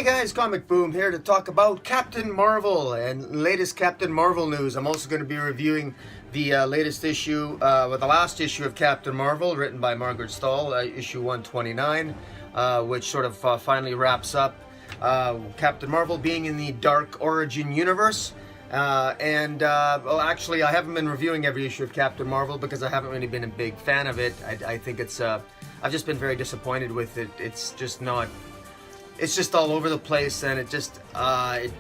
guys, Comic Boom here to talk about Captain Marvel and latest Captain Marvel news. I'm also going to be reviewing the latest issue, the last issue of Captain Marvel, written by Margaret Stohl, issue 129, which sort of finally wraps up Captain Marvel being in the Dark Origin universe. Well, actually, I haven't been reviewing every issue of Captain Marvel because I haven't really been a big fan of it. I think it's, I've just been very disappointed with it. It's just not... It's just all over the place, and it just, well,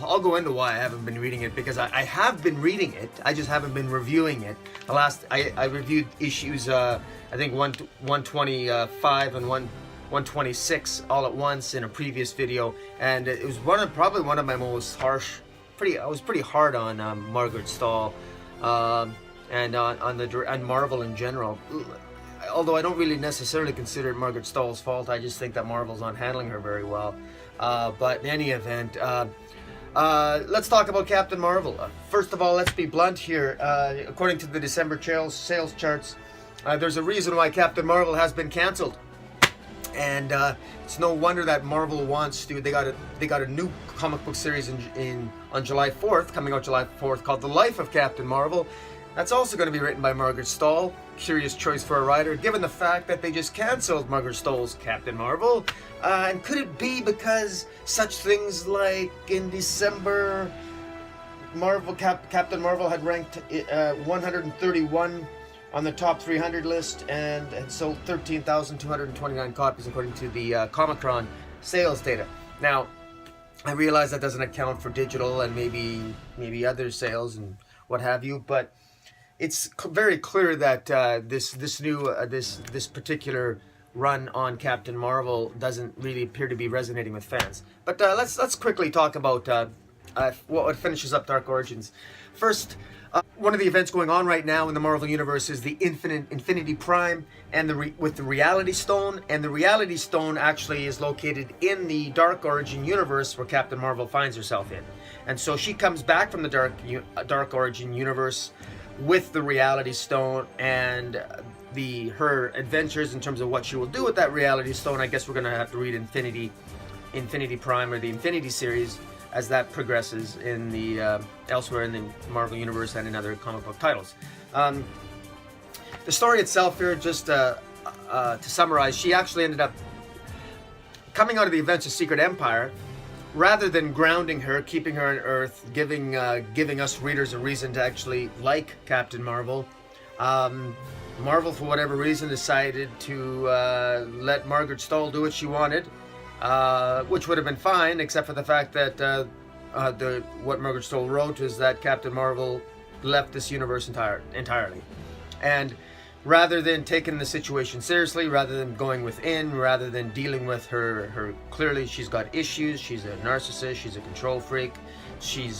I'll go into why I haven't been reading it, because I have been reading it, I just haven't been reviewing it. I reviewed issues, I think 125 and 126 all at once in a previous video, and it was probably one of my most harsh, I was pretty hard on Margaret Stohl, and on Marvel in general. Although I don't really necessarily consider it Margaret Stohl's fault, I just think that Marvel's not handling her very well. But in any event, let's talk about Captain Marvel. First of all, let's be blunt here. According to the December sales charts, there's a reason why Captain Marvel has been canceled. And it's no wonder that Marvel wants to. They got a new comic book series on July 4th, coming out July 4th, called The Life of Captain Marvel. That's also going to be written by Margaret Stohl. Curious choice for a writer, given the fact that they just cancelled Margaret Stohl's Captain Marvel. And could it be because such things like in December, Captain Marvel had ranked 131 on the top 300 list and had sold 13,229 copies according to the Comic-Con sales data. Now, I realize that doesn't account for digital and maybe other sales and what have you, but it's very clear that this particular run on Captain Marvel doesn't really appear to be resonating with fans. But let's quickly talk about what finishes up Dark Origins. First, one of the events going on right now in the Marvel Universe is the Infinity Prime and with the Reality Stone. And the Reality Stone actually is located in the Dark Origin universe where Captain Marvel finds herself in. And so she comes back from the Dark Origin universe with the Reality Stone and her adventures in terms of what she will do with that Reality Stone. I guess we're going to have to read Infinity Prime or the Infinity series as that progresses in the elsewhere in the Marvel Universe and in other comic book titles. The story itself here, just to summarize, she actually ended up coming out of the events of Secret Empire. Rather than grounding her, keeping her on Earth, giving us readers a reason to actually like Captain Marvel, Marvel, for whatever reason, decided to let Margaret Stohl do what she wanted, which would have been fine, except for the fact that what Margaret Stohl wrote is that Captain Marvel left this universe entirely. And rather than taking the situation seriously, rather than going within, rather than dealing with her clearly she's got issues, she's a narcissist, she's a control freak, she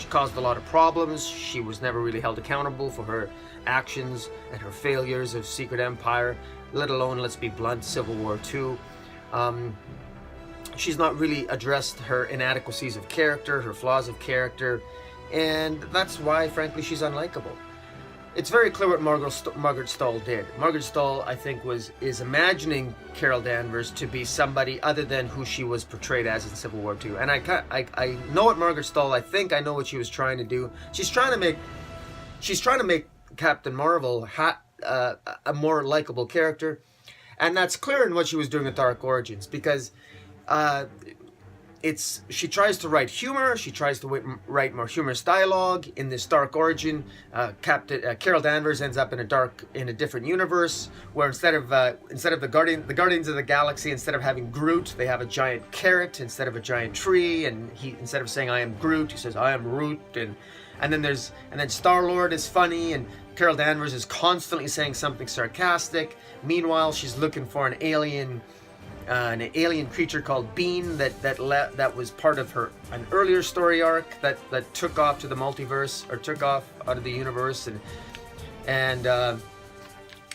caused a lot of problems, she was never really held accountable for her actions and her failures of Secret Empire, let alone, let's be blunt, Civil War II. She's not really addressed her inadequacies of character, her flaws of character, and that's why, frankly, she's unlikable. It's very clear what Margaret Stohl did. Margaret Stohl, I think, is imagining Carol Danvers to be somebody other than who she was portrayed as in Civil War II. And I know what Margaret Stohl, I think I know what she was trying to do. She's trying to make Captain Marvel a more likable character, and that's clear in what she was doing with Dark Origins, because she tries to write humor, she tries to write more humorous dialogue in this Dark Origin. Carol Danvers ends up in a different universe where instead of the Guardians of the Galaxy, instead of having Groot, they have a giant carrot instead of a giant tree, and instead of saying I am Groot, he says I am Root, and then Star-Lord is funny, and Carol Danvers is constantly saying something sarcastic. Meanwhile, she's looking for an alien creature called Bean that was part of an earlier story arc that took off to the multiverse, or took off out of the universe, and it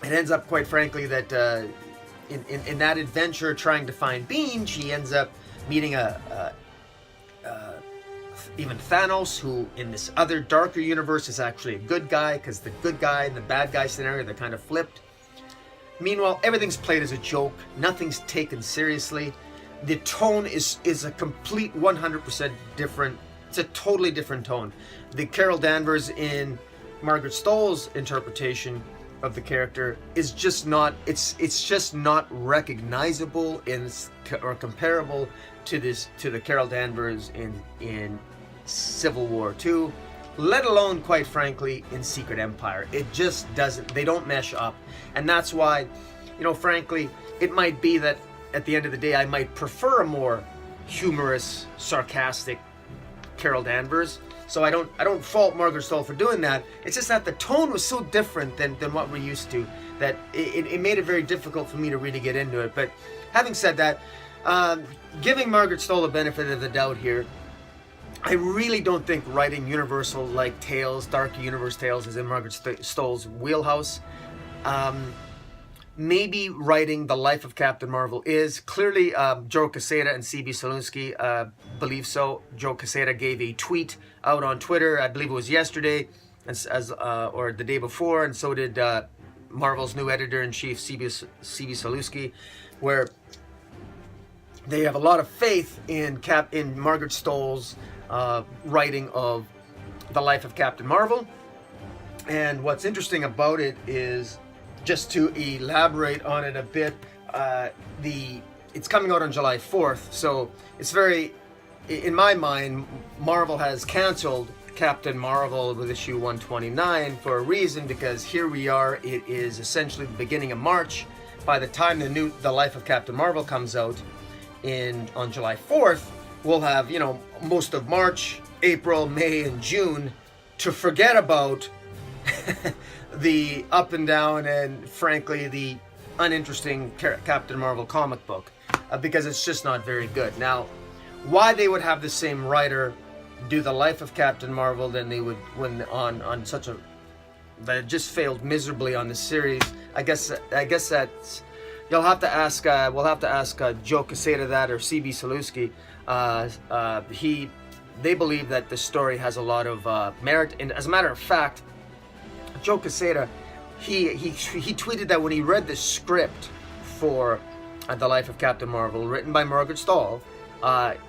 ends up, quite frankly, that in that adventure trying to find Bean, she ends up meeting even Thanos, who in this other darker universe is actually a good guy, because the good guy and the bad guy scenario, they're kind of flipped. Meanwhile, everything's played as a joke, nothing's taken seriously. the tone is a complete 100% different. It's a totally different tone. The Carol Danvers in Margaret Stoll's interpretation of the character is just not, it's just not recognizable or comparable to the Carol Danvers in Civil War II, let alone, quite frankly, in Secret Empire. It just doesn't, they don't mesh up. And that's why, you know, frankly, it might be that at the end of the day I might prefer a more humorous, sarcastic Carol Danvers. So I don't fault Margaret Stoll for doing that. It's just that the tone was so different than what we're used to, that it made it very difficult for me to really get into it. But having said that, giving Margaret Stoll the benefit of the doubt here, I really don't think writing Universal-like tales, dark universe tales, is in Margaret Stoll's wheelhouse. Maybe writing The Life of Captain Marvel is. Clearly, Joe Quesada and C.B. Cielinski believe so. Joe Quesada gave a tweet out on Twitter, I believe it was yesterday, or the day before, and so did Marvel's new editor-in-chief, C.B. Cielinski, where they have a lot of faith in Margaret Stoll's writing of The Life of Captain Marvel. And what's interesting about it is, just to elaborate on it a bit, it's coming out on July 4th, so it's very, in my mind, Marvel has canceled Captain Marvel with issue 129 for a reason, because here we are, it is essentially the beginning of March. By the time The Life of Captain Marvel comes out on July 4th, we'll have, you know, most of March, April, May, and June to forget about the up and down and, frankly, the uninteresting Captain Marvel comic book, because it's just not very good. Now, why they would have the same writer do The Life of Captain Marvel than they would on such a, that just failed miserably on the series, I guess that's, you'll have to ask, we'll have to ask Joe Quesada that, or C.B. Cielinski. They believe that the story has a lot of merit, and as a matter of fact, Joe Quesada, he tweeted that when he read the script for The Life of Captain Marvel, written by Margaret Stoll,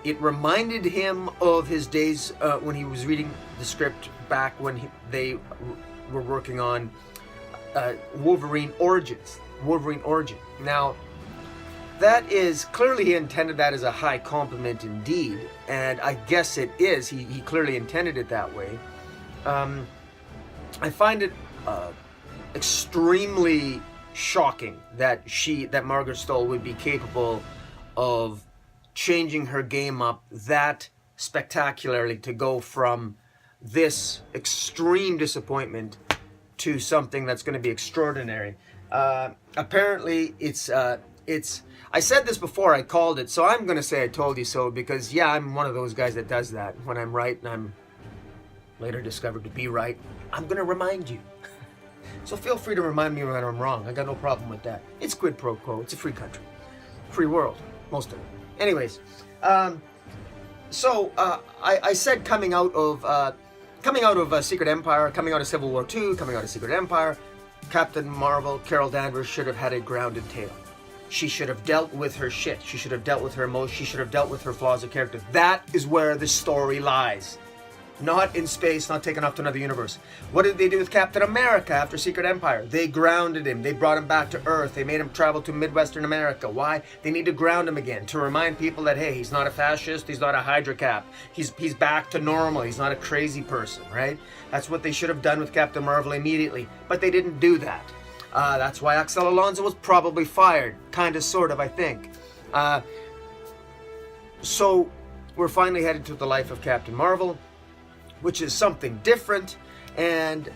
it reminded him of his days when he was reading the script back when they were working on Wolverine Origin. Now, that is, clearly he intended that as a high compliment indeed, and I guess it is. He clearly intended it that way. I find it extremely shocking that Margaret Stoll would be capable of changing her game up that spectacularly to go from this extreme disappointment to something that's going to be extraordinary. Apparently, it's. I said this before, I called it, so I'm going to say I told you so, because yeah, I'm one of those guys that does that. When I'm right and I'm later discovered to be right, I'm going to remind you. So feel free to remind me when I'm wrong. I got no problem with that. It's quid pro quo. It's a free country. Free world. Most of it. Anyways, I said coming out of Secret Empire, coming out of Civil War II, coming out of Secret Empire, Captain Marvel, Carol Danvers should have had a grounded tale. She should have dealt with her shit. She should have dealt with her emotions. She should have dealt with her flaws of character. That is where the story lies. Not in space, not taken off to another universe. What did they do with Captain America after Secret Empire? They grounded him. They brought him back to Earth. They made him travel to Midwestern America. Why? They need to ground him again, to remind people that, hey, he's not a fascist. He's not a Hydra Cap. He's back to normal. He's not a crazy person, right? That's what they should have done with Captain Marvel immediately. But they didn't do that. That's why Axel Alonso was probably fired. Kind of, sort of, I think. So we're finally headed to The Life of Captain Marvel, which is something different, and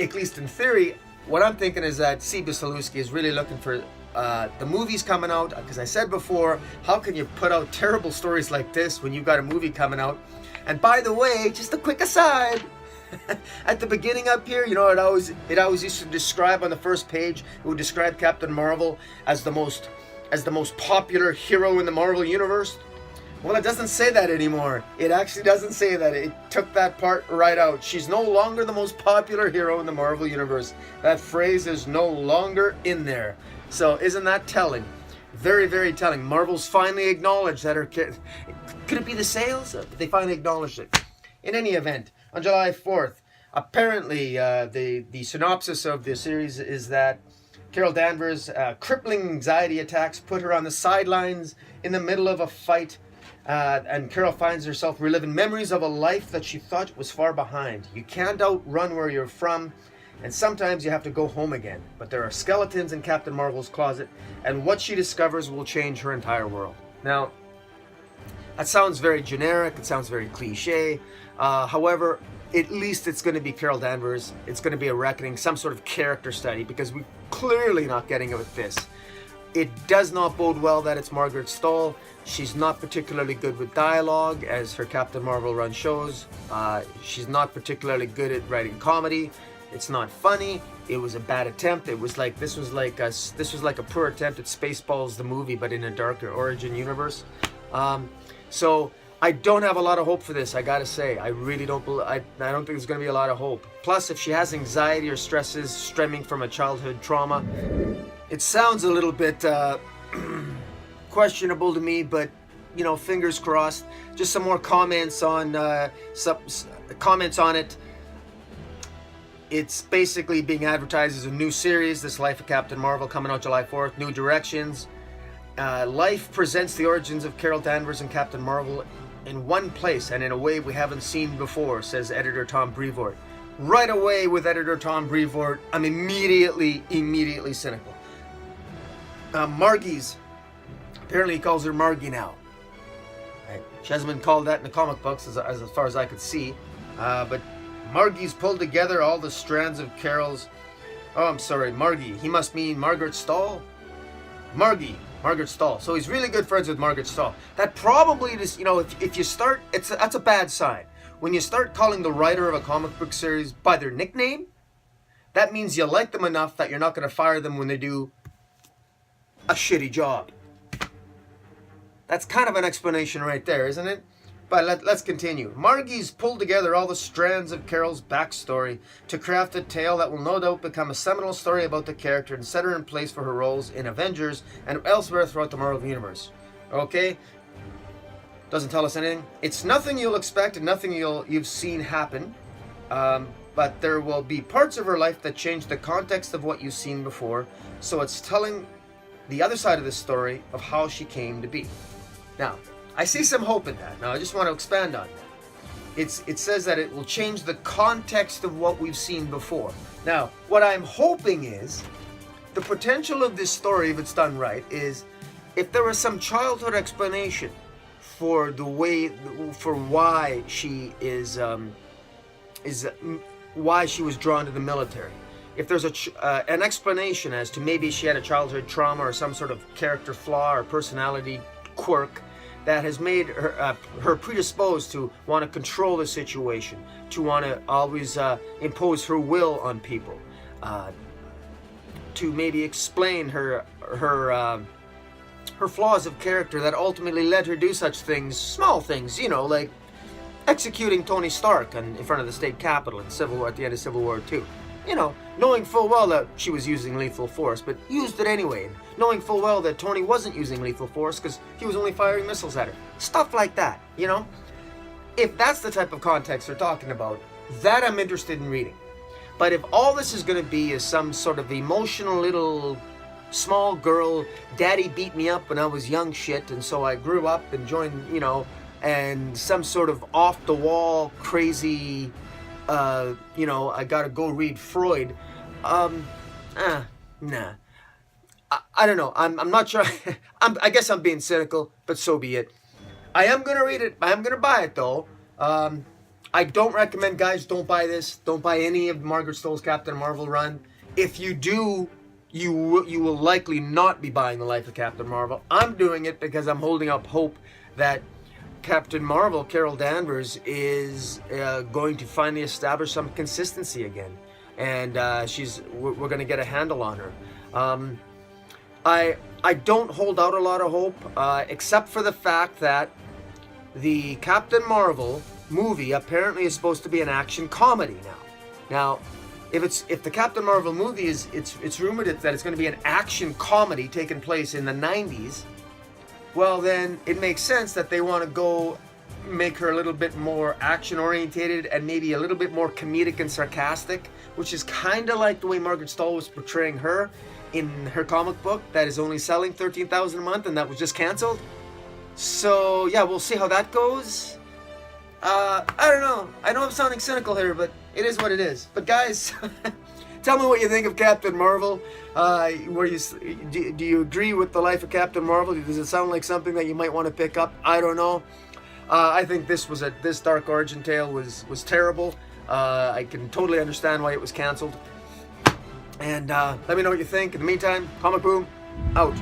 at least in theory, what I'm thinking is that C.B. Cielinski is really looking for the movies coming out, because I said before, how can you put out terrible stories like this when you've got a movie coming out? And by the way, just a quick aside, at the beginning up here, you know, it always used to describe on the first page, it would describe Captain Marvel as the most popular hero in the Marvel Universe. Well, it doesn't say that anymore. It actually doesn't say that. It took that part right out. She's no longer the most popular hero in the Marvel Universe. That phrase is no longer in there. So isn't that telling? Very, very telling. Marvel's finally acknowledged that her could it be the sales? They finally acknowledged it. In any event, on July 4th, apparently the synopsis of the series is that Carol Danvers' crippling anxiety attacks put her on the sidelines in the middle of a fight, and Carol finds herself reliving memories of a life that she thought was far behind. You can't outrun where you're from, and sometimes you have to go home again. But there are skeletons in Captain Marvel's closet, and what she discovers will change her entire world. Now, that sounds very generic, it sounds very cliche. However, at least it's going to be Carol Danvers. It's going to be a reckoning, some sort of character study, because we're clearly not getting it with this. It does not bode well that it's Margaret Stohl. She's not particularly good with dialogue, as her Captain Marvel run shows. She's not particularly good at writing comedy. It's not funny. It was a bad attempt. This was like a poor attempt at Spaceballs the movie, but in a darker origin universe. So I don't have a lot of hope for this, I gotta say. I really don't I don't think there's gonna be a lot of hope. Plus, if she has anxiety or stresses stemming from a childhood trauma, it sounds a little bit questionable to me, but you know, fingers crossed. Just some more comments on it. It's basically being advertised as a new series, This Life of Captain Marvel, coming out July 4th, new directions. Life presents the origins of Carol Danvers and Captain Marvel in one place and in a way we haven't seen before, says editor Tom Brevoort. Right away with editor Tom Brevoort, I'm immediately cynical. Margie's, apparently he calls her Margie now. Right? She hasn't been called that in the comic books as far as I could see. But Margie's pulled together all the strands of Carol's... Oh, I'm sorry, Margie. He must mean Margaret Stohl? Margaret Stohl. So he's really good friends with Margaret Stohl. That probably is, you know, if you start, that's a bad sign. When you start calling the writer of a comic book series by their nickname, that means you like them enough that you're not going to fire them when they do a shitty job. That's kind of an explanation right there, isn't it? But let's continue. Margie's pulled together all the strands of Carol's backstory to craft a tale that will no doubt become a seminal story about the character and set her in place for her roles in Avengers and elsewhere throughout the Marvel Universe. Okay? Doesn't tell us anything. It's nothing you'll expect and nothing you've seen happen. But there will be parts of her life that change the context of what you've seen before. So it's telling the other side of the story of how she came to be. Now, I see some hope in that. Now, I just want to expand on that. It says that it will change the context of what we've seen before. Now, what I'm hoping is, the potential of this story, if it's done right, is if there was some childhood explanation for why she why she was drawn to the military. If there's an explanation as to maybe she had a childhood trauma or some sort of character flaw or personality quirk that has made her predisposed to want to control the situation, to want to always impose her will on people, to maybe explain her flaws of character that ultimately led her to do such things, small things, you know, like executing Tony Stark in front of the state capitol in Civil War, at the end of Civil War II. You know, knowing full well that she was using lethal force, but used it anyway. Knowing full well that Tony wasn't using lethal force because he was only firing missiles at her. Stuff like that, you know? If that's the type of context they're talking about, that I'm interested in reading. But if all this is going to be is some sort of emotional little small girl, daddy beat me up when I was young shit, and so I grew up and joined, you know, and some sort of off-the-wall crazy... you know, I gotta go read Freud. Nah. I don't know. I'm not sure. I guess I'm being cynical, but so be it. I am gonna read it. I am gonna buy it though. I don't recommend, guys, don't buy this. Don't buy any of Margaret Stohl's Captain Marvel run. If you do, you will likely not be buying The Life of Captain Marvel. I'm doing it because I'm holding up hope that Captain Marvel, Carol Danvers, is going to finally establish some consistency again, and we're going to get a handle on her. I don't hold out a lot of hope, except for the fact that the Captain Marvel movie apparently is supposed to be an action comedy now. Now, if the Captain Marvel movie is, it's rumored that it's going to be an action comedy taking place in the 90s, well then it makes sense that they want to go make her a little bit more action orientated and maybe a little bit more comedic and sarcastic, which is kind of like the way Margaret Stohl was portraying her in her comic book that is only selling 13,000 a month and that was just canceled. So yeah, we'll see how that goes. I don't know. I know I'm sounding cynical here, but it is what it is. But guys, tell me what you think of Captain Marvel. Do you agree with the life of Captain Marvel? Does it sound like something that you might want to pick up? I don't know. I think this Dark Origin tale was terrible. I can totally understand why it was canceled. And let me know what you think. In the meantime, Comic Boom, out.